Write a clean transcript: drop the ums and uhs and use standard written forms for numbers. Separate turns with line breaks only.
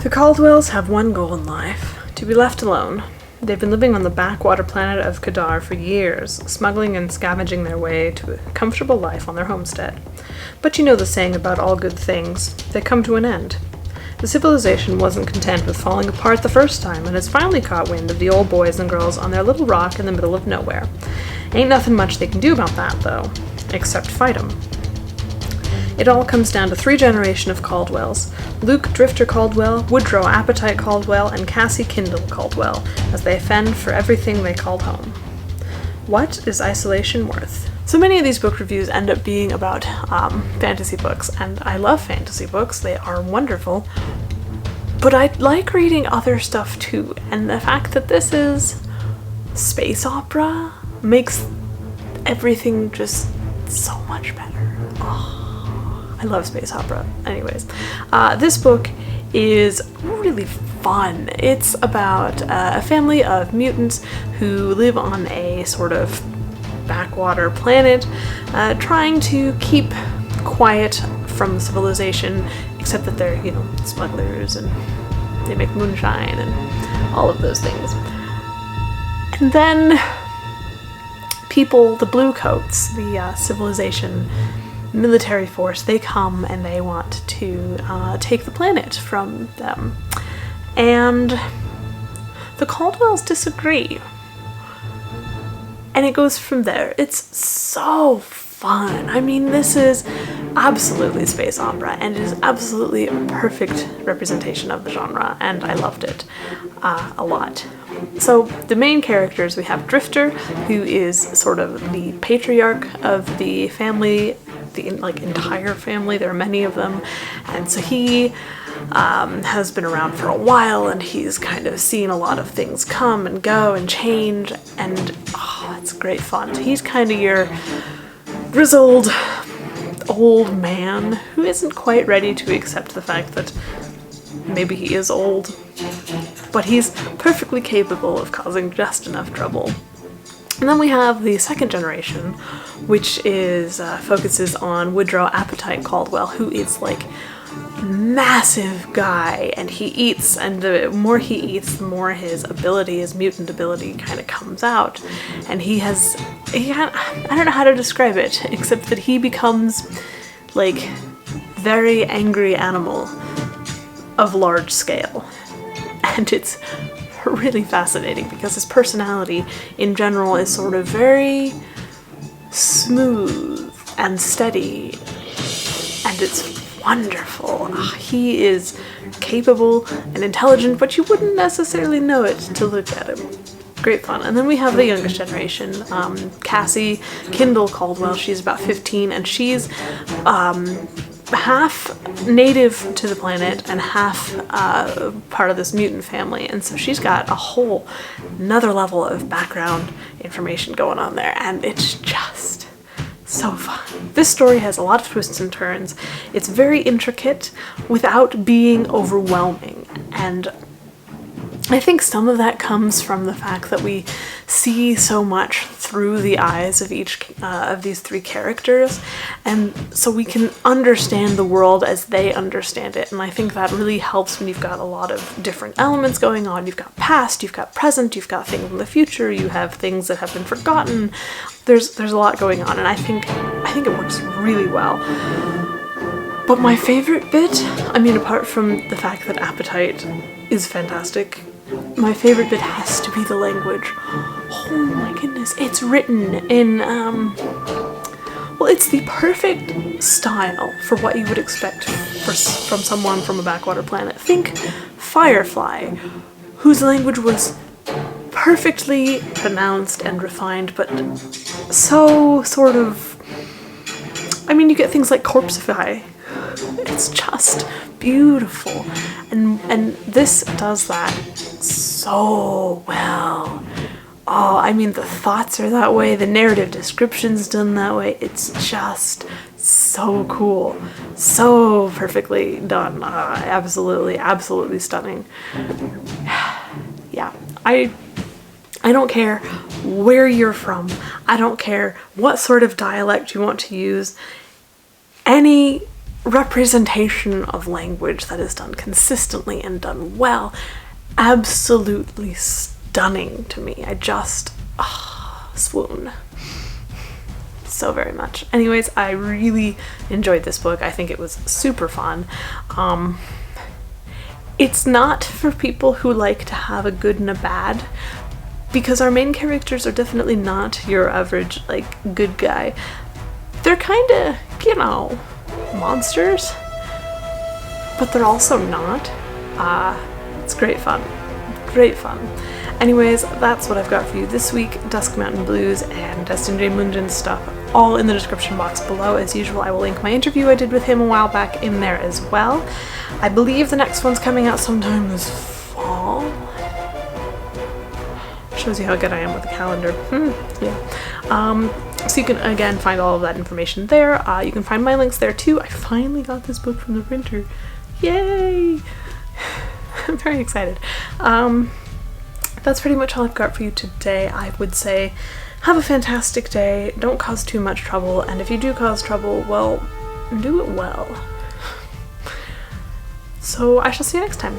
The Caldwells have one goal in life, to be left alone. They've been living on the backwater planet of Kadar for years, smuggling and scavenging their way to a comfortable life on their homestead. But you know the saying about all good things, they come to an end. The civilization wasn't content with falling apart the first time and has finally caught wind of the old boys and girls on their little rock in the middle of nowhere. Ain't nothing much they can do about that, though, except fight 'em. It all comes down to 3 generations of Caldwells: Luke Drifter Caldwell, Woodrow Appetite Caldwell, and Cassie Kindle Caldwell, as they fend for everything they called home. What is isolation worth? So many of these book reviews end up being about fantasy books, and I love fantasy books, they are wonderful, but I like reading other stuff too, and the fact that this is space opera makes everything just so much better. Oh. I love space opera. Anyways, this book is really fun. It's about a family of mutants who live on a sort of backwater planet, trying to keep quiet from civilization, except that they're, smugglers and they make moonshine and all of those things. And then people, the Bluecoats, the civilization military force, they come and they want to take the planet from them. And the Caldwells disagree. And it goes from there. It's so fun. I mean, this is absolutely space opera, and it is absolutely a perfect representation of the genre, and I loved it a lot. So the main characters, we have Drifter, who is sort of the patriarch of the family, the entire family. There are many of them, and so he has been around for a while, and he's kind of seen a lot of things come and go and change, and it's great fun. So he's kind of your grizzled old man who isn't quite ready to accept the fact that maybe he is old, but he's perfectly capable of causing just enough trouble. And then we have the second generation, which is focuses on Woodrow Appetite Caldwell, who is like massive guy, and he eats, and the more he eats, the more his mutant ability kind of comes out, and I don't know how to describe it, except that he becomes like very angry animal of large scale, and it's really fascinating because his personality in general is sort of very smooth and steady, and it's wonderful. He is capable and intelligent, but you wouldn't necessarily know it to look at him. Great fun. And then we have the youngest generation, Cassie Kindle Caldwell. She's about 15, and she's half native to the planet and half part of this mutant family, and so she's got a whole another level of background information going on there, and it's just so fun. This story has a lot of twists and turns. It's very intricate without being overwhelming, and I think some of that comes from the fact that we see so much through the eyes of each of these 3 characters, and so we can understand the world as they understand it, and I think that really helps when you've got a lot of different elements going on. You've got past, you've got present, you've got things in the future, you have things that have been forgotten. There's a lot going on, and I think it works really well. But my favorite bit, apart from the fact that Appetite is fantastic, my favorite bit has to be the language. Oh my goodness, it's written in, it's the perfect style for what you would expect from someone from a backwater planet. Think Firefly, whose language was perfectly pronounced and refined, but so sort of, you get things like Corpsify. It's just beautiful, and this does that so well. The thoughts are that way, the narrative description's done that way. It's just so cool, so perfectly done. Absolutely stunning. Yeah, I don't care where you're from. I don't care what sort of dialect you want to use. Any representation of language that is done consistently and done well. Absolutely stunning to me. I just swoon so very much. Anyways, I really enjoyed this book. I think it was super fun. It's not for people who like to have a good and a bad, because our main characters are definitely not your average, like, good guy. They're kind of, monsters, but they're also not. It's great fun. Great fun. Anyways, that's what I've got for you this week. Dusk Mountain Blues and Deston J Munden stuff all in the description box below. As usual, I will link my interview I did with him a while back in there as well. I believe the next one's coming out sometime this fall. Shows you how good I am with the calendar. Yeah. So you can, again, find all of that information there. You can find my links there too. I finally got this book from the printer. Yay! I'm very excited. That's pretty much all I've got for you today. I would say have a fantastic day, don't cause too much trouble, and if you do cause trouble, well, do it well. So I shall see you next time.